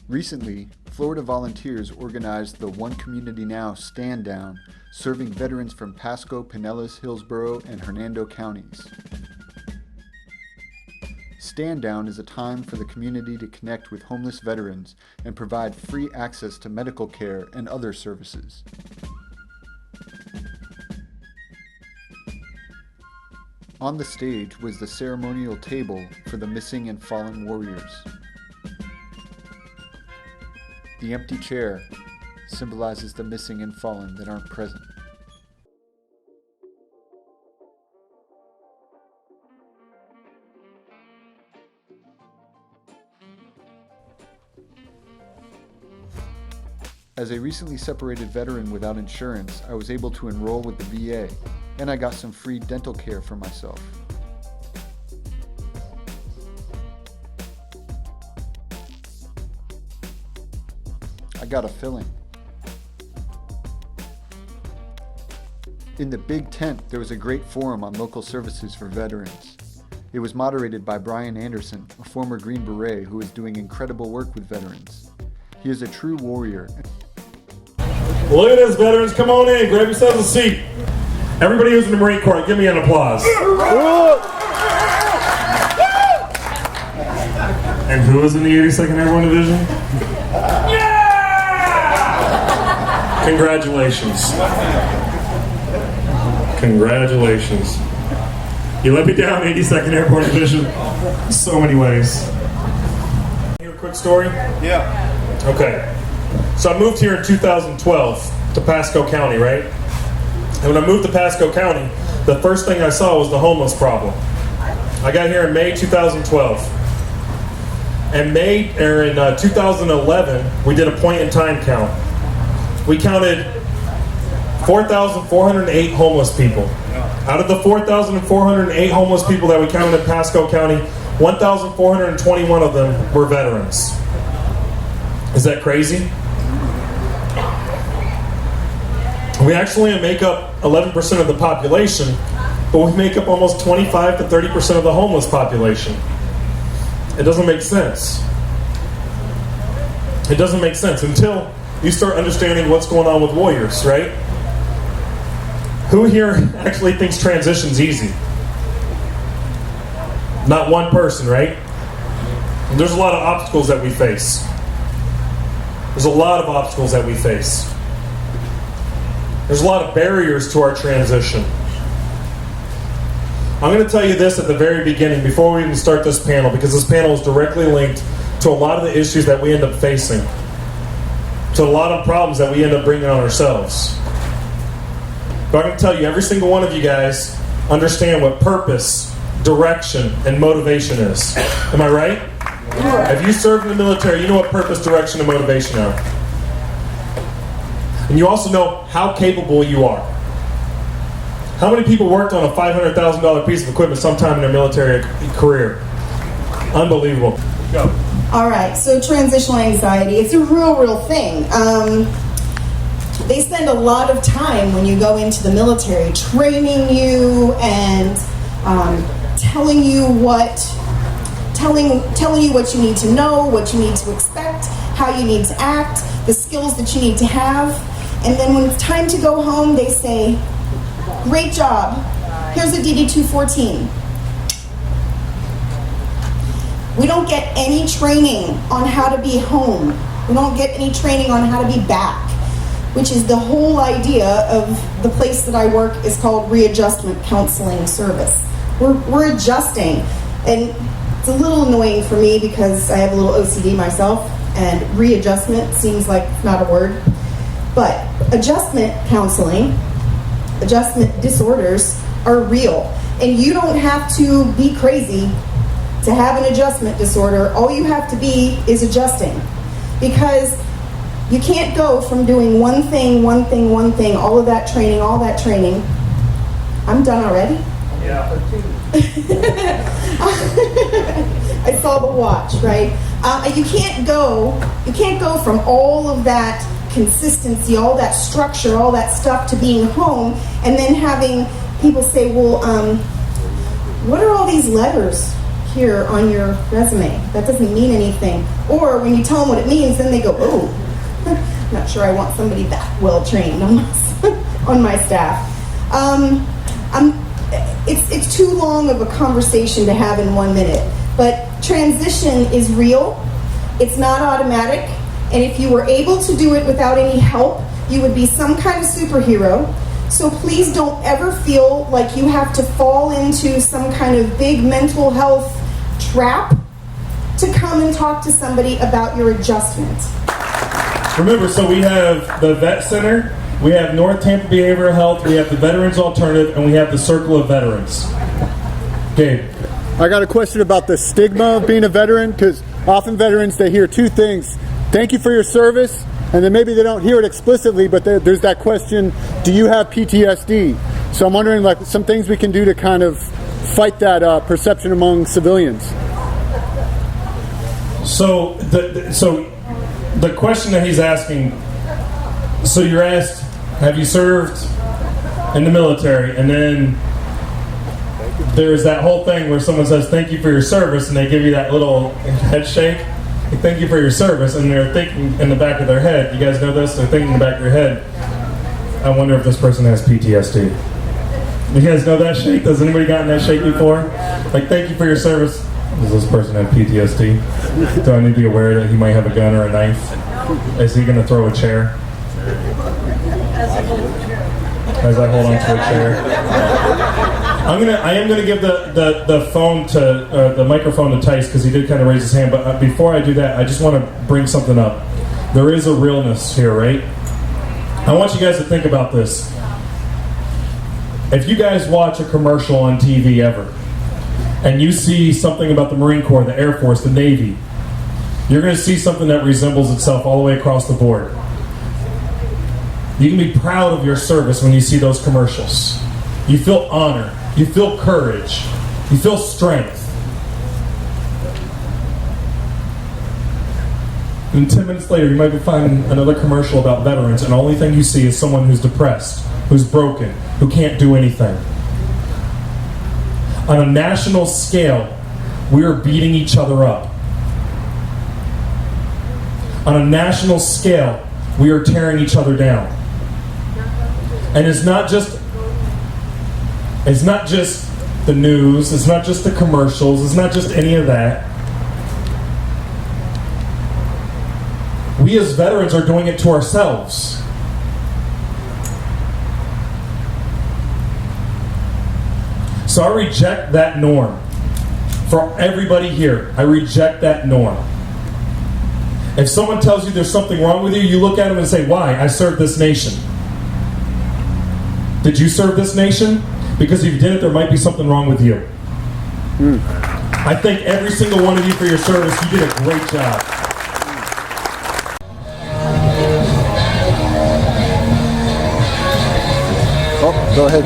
Recently, Florida volunteers organized the One Community Now Stand Down, serving veterans from Pasco, Pinellas, Hillsborough, and Hernando counties. Stand Down is a time for the community to connect with homeless veterans and provide free access to medical care and other services. On the stage was the ceremonial table for the missing and fallen warriors. The empty chair symbolizes the missing and fallen that aren't present. As a recently separated veteran without insurance, I was able to enroll with the VA, and I got some free dental care for myself. I got a filling. In the big tent, there was a great forum on local services for veterans. It was moderated by Brian Anderson, a former Green Beret who is doing incredible work with veterans. He is a true warrior. Look at this, veterans. Come on in. Grab yourselves a seat. Everybody who's in the Marine Corps, give me an applause. And who is in the 82nd Airborne Division? Yeah! Congratulations. Congratulations. You let me down, 82nd Airborne Division, in so many ways. Hear a quick story? Yeah. Okay. So I moved here in 2012 to Pasco County, right? And when I moved to Pasco County, the first thing I saw was the homeless problem. I got here in May 2012. And in 2011, we did a point in time count. We counted 4,408 homeless people. Out of the 4,408 homeless people that we counted in Pasco County, 1,421 of them were veterans. Is that crazy? We actually make up 11% of the population, but we make up almost 25 to 30% of the homeless population. It doesn't make sense. It doesn't make sense until you start understanding what's going on with warriors, right? Who here actually thinks transition's easy? Not one person, right? And there's a lot of obstacles that we face. There's a lot of obstacles that we face. There's a lot of barriers to our transition. I'm going to tell you this at the very beginning before we even start this panel, because this panel is directly linked to a lot of the issues that we end up facing, to a lot of problems that we end up bringing on ourselves. But I'm going to tell you, every single one of you guys understand what purpose, direction, and motivation is. Am I right? Yeah. If you served in the military, you know what purpose, direction, and motivation are. And you also know how capable you are. How many people worked on a $500,000 piece of equipment sometime in their military career? Unbelievable. Go. All right, so transitional anxiety, it's a real thing. They spend a lot of time when you go into the military training you and telling you what you need to know, what you need to expect, how you need to act, the skills that you need to have. And then when it's time to go home, they say, great job, here's a DD-214. We don't get any training on how to be home. We don't get any training on how to be back, which is the whole idea of the place that I work is called Readjustment Counseling Service. We're adjusting, and it's a little annoying for me because I have a little OCD myself, and readjustment seems like not a word. But adjustment counseling, adjustment disorders are real. And you don't have to be crazy to have an adjustment disorder. All you have to be is adjusting. Because you can't go from doing one thing, all of that training. I'm done already? Yeah. I saw the watch, right? You can't go from all of that consistency, all that structure, all that stuff to being home, and then having people say, well, what are all these letters here on your resume. That doesn't mean anything. Or when you tell them what it means, then they go, oh, not sure I want somebody that well trained on my staff. It's too long of a conversation to have in 1 minute. But transition is real. It's not automatic. And if you were able to do it without any help, you would be some kind of superhero. So please don't ever feel like you have to fall into some kind of big mental health trap to come and talk to somebody about your adjustment. Remember, so we have the Vet Center, we have North Tampa Behavioral Health, we have the Veterans Alternative, and we have the Circle of Veterans. Gabe. I got a question about the stigma of being a veteran, because often veterans, they hear two things. Thank you for your service, and then maybe they don't hear it explicitly, but there's that question, do you have PTSD? So I'm wondering, like, some things we can do to kind of fight that perception among civilians. So the question that he's asking, so you're asked, have you served in the military? And then there's that whole thing where someone says, thank you for your service, and they give you that little head shake. Thank you for your service, and they're thinking in the back of their head, you guys know this? They're thinking in the back of their head, I wonder if this person has PTSD. You guys know that shake? Has anybody gotten that shake before? Like, thank you for your service. Does this person have PTSD? Do I need to be aware that he might have a gun or a knife? Is he going to throw a chair? As I hold on to a chair. I am gonna give the phone to the microphone to Tice, because he did kind of raise his hand. But before I do that, I just want to bring something up. There is a realness here, right? I want you guys to think about this. If you guys watch a commercial on TV ever, and you see something about the Marine Corps, the Air Force, the Navy, you're going to see something that resembles itself all the way across the board. You can be proud of your service when you see those commercials. You feel honor. You feel courage. You feel strength. And 10 minutes later, you might be finding another commercial about veterans, and the only thing you see is someone who's depressed, who's broken, who can't do anything. On a national scale, we are beating each other up. On a national scale, we are tearing each other down. And it's not just the news, it's not just the commercials, it's not just any of that. We as veterans are doing it to ourselves. So I reject that norm. For everybody here, I reject that norm. If someone tells you there's something wrong with you, you look at them and say, why? I serve this nation. Did you serve this nation? Because if you didn't, there might be something wrong with you. I thank every single one of you for your service. You did a great job. Oh, go ahead.